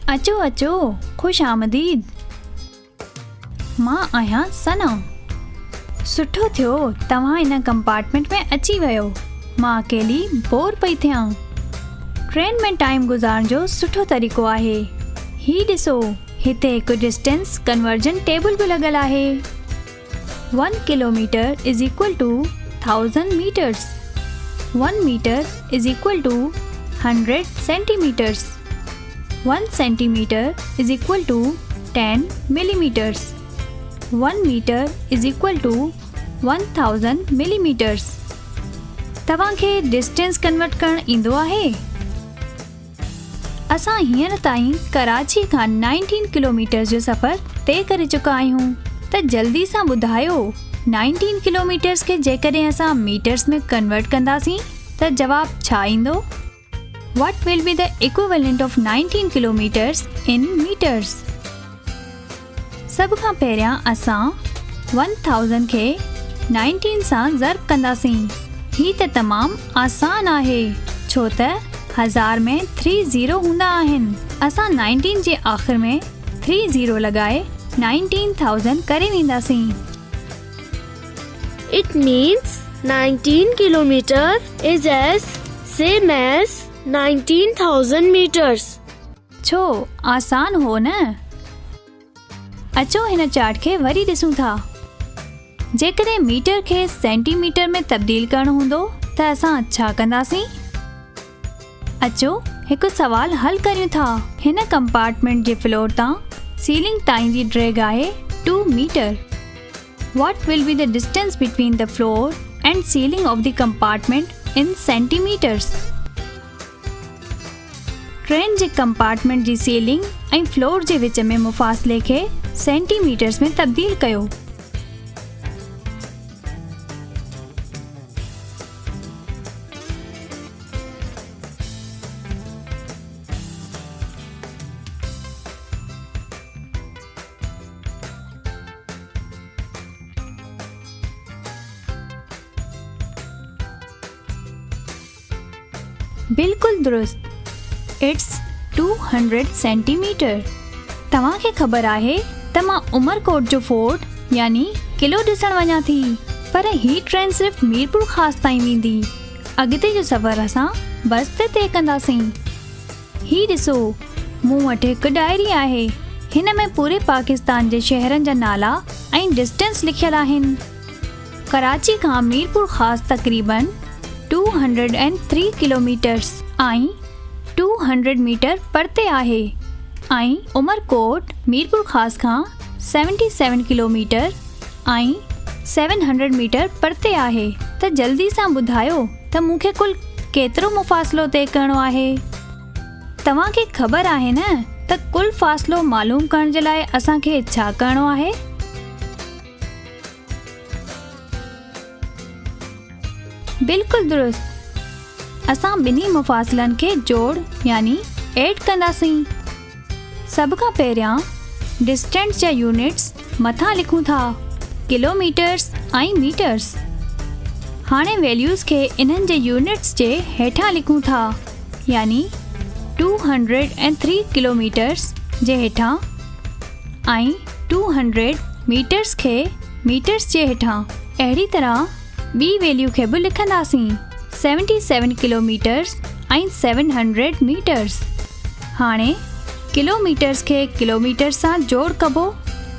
अचो अचो, खुश आमदीद। मां आहियां सना। सुठो थियो तव्हां इन कंपार्टमेंट में अची वियो। मां अकेली बोर पई थियां। ट्रेन में टाइम गुज़ारण जो सुठो तरीक़ो आहे। ही ॾिसो, हिते हिकु डिस्टेंस कन्वर्जन टेबल बि लॻल आहे। 1 kilometre is equal to 1000 metres. 1 metre is equal to 100 centimetres. 1 centimetre is equal to 10 millimetres. 1 metre is equal to 1000 millimetres. तव्हांखे डिस्टेंस कन्वर्ट करणु ईंदो आहे? असां हींअर ताईं कराची खां 19 किलोमीटर जो सफ़र तय करे चुका आहियूं। त जल्दी सां ॿुधायो, 19 किलोमीटर्स खे जेकॾहिं असां मीटर्स में कन्वर्ट कंदासीं त जवाबु छा ईंदो? What will be the equivalent of 19 kilometers in meters? सभ खां पहिरियां असां 1000 खे 19 सां ज़र्ब कंदासीं। ही त तमामु आसान आहे, छो त 1000 में 3 ज़ीरो हूंदा आहिनि। असां 19 जे आख़िर में 3 ज़ीरो लॻाए 19,000 करे वेंदासीं। It means 19 kilometer is as same as 19,000 meters. छो आसान हो न? अचो हिन चार्ट खे वरी ॾिसूं था। जेकॾहिं मीटर खे सेंटीमीटर में तब्दील करणो हूंदो त असां छा कंदासीं? अचो हिकु सवाल हल करियूं था। हिन कंपार्टमेंट जे फ्लोर तां सीलिंग ताईं जी ड्रैग आहे 2 metre. What will be the distance between the floor and ceiling of the compartment in centimeters? Train जे कंपार्टमेंट जी सीलिंग ऐं फ्लोर जे विच में मुफ़ासिले खे सेंटीमीटर्स में तब्दील कयो। बिल्कुलु दुरुस्त। It's 200 centimetre. तव्हांखे ख़बर आहे त मां उमरकोट जो फोर्ट यानी किलो ॾिसण वञा थी, पर ही ट्रेन सिर्फ़ मीरपुर ख़ास ताईं वेंदी। अॻिते जो सफ़र असां बस ते तय कंदासीं। ही ॾिसो, मूं वटि हिकु डायरी आहे। हिन में पूरे पाकिस्तान जे शहरनि जा नाला ऐं डिस्टेंस लिखियलु आहिनि। कराची खां मीरपुर ख़ास तक़रीबन 203 किलोमीटर्स ऐं 200 मीटर परते आहे ऐं उमरकोट मीरपुर ख़ास खां 77 किलोमीटर ऐं 700 मीटर परते आहे। त जल्दी सां ॿुधायो त मूंखे कुल केतिरो मुफ़ासिलो तय करणो आहे? तव्हांखे ख़बर आहे न त कुल फ़ासिलो मालूम करण जे लाइ असांखे छा करणो आहे? बिल्कुलु दुरुस्त। असां ॿिन्ही मुफ़ासिलनि खे जोड़ यानी एड कंदासीं। सभ खां पहिरियां डिस्टेंस जा यूनिट्स मथां लिखूं था, किलोमीटर्स ऐं मीटर्स। हाणे वैल्यूज़ खे इन्हनि जे यूनिट्स जे हेठां लिखूं था, यानी 203 किलोमीटर्स जे हेठां ऐं 200 मीटर्स खे मीटर्स जे हेठां। अहिड़ी तरह ॿी वैल्यू खे बि लिखंदासीं, 77 किलोमीटर्स ऐं 700 मीटर्स। हाणे किलोमीटर्स खे किलोमीटर्स सां जोड़ कबो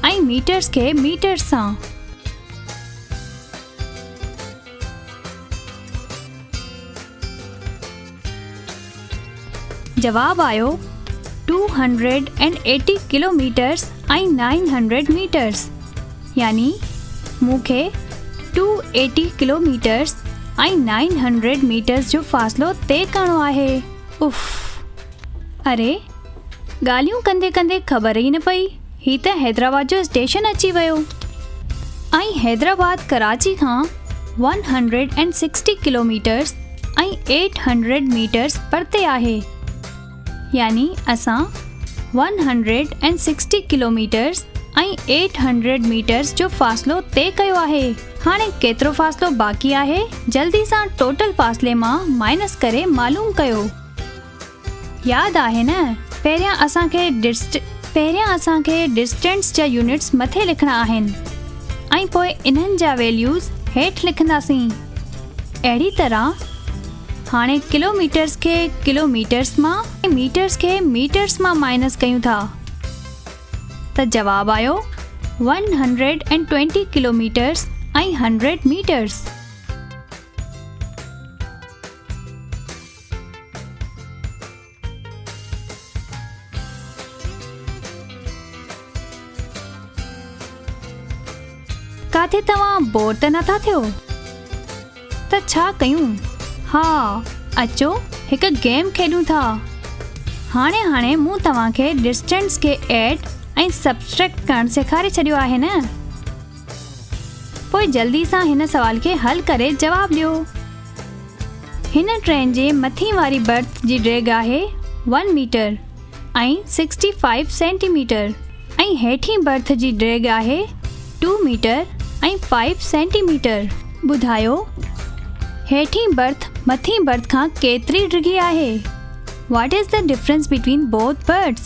ऐं मीटर्स खे मीटर्स सां। जवाब आयो 280 किलोमीटर्स ऐं 900 मीटर्स। यानी मूंखे 280 किलोमीटर्स ऐं 900 मीटर्स जो फ़ासिलो तय करणो आहे। उफ़, अरे ॻाल्हियूं कंदे कंदे ख़बर ई न पई, ही त हैदराबाद जो स्टेशन अची वियो। ऐं हैदराबाद कराची खां 160 किलोमीटर्स ऐं 800 मीटर्स परते आहे। यानी असां 160 किलोमीटर्स ऐं 800 मीटर्स जो फ़ासिलो तय कयो आहे। हाणे केतिरो फ़ासिलो बाक़ी आहे, जल्दी सां टोटल फ़ासिले मां माइनस करे मालूम कयो। यादि आहे न पहिरियां असांखे डिस्टेंस जा यूनिट्स मथे लिखणा आहिनि ऐं पोइ इन्हनि जा वैल्यूज़ हेठि लिखंदासीं। अहिड़ी तरह हाणे किलोमीटर्स खे किलोमीटर्स मां ऐं मीटर्स खे मीटर्स मां माइनस कयूं था त जवाबु आयो 120 किलोमीटर्स ऐं 100 मीटर्स। काथे तव्हां बोर त नथा थियो? त छा कयूं? हा, अचो हिकु गेम खेॾूं था। हाणे मूं तव्हांखे डिस्टेंस खे ऐड ऐं सब्सट्रैक्ट करणु सेखारे छॾियो आहे न। पोइ जल्दी सां हिन सवाल खे हल करे जवाबु ॾियो। हिन ट्रेन जे मथीं वारी बर्थ जी ड्रैग आहे 1 मीटर ऐं 65 सेंटीमीटर ऐं हेठीं बर्थ जी ड्रैग आहे 2 मीटर ऐं 5 सेंटीमीटर। ॿुधायो हेठीं बर्थ मथीं बर्थ खां केतिरी डिघी आहे? What is the difference between both birds?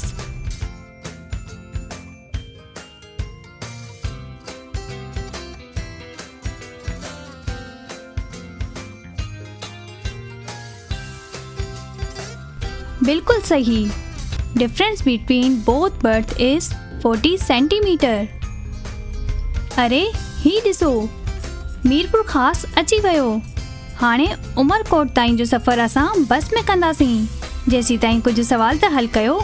बिल्कुल सही। Difference between both birds is 40 centimetre. अरे ही ॾिसो, मीरपुर ख़ास अची वियो। हाणे उमरकोट ताईं जो सफ़र असां बस में कंदासीं। जेसीं ताईं कुझु सवाल त हल कयो।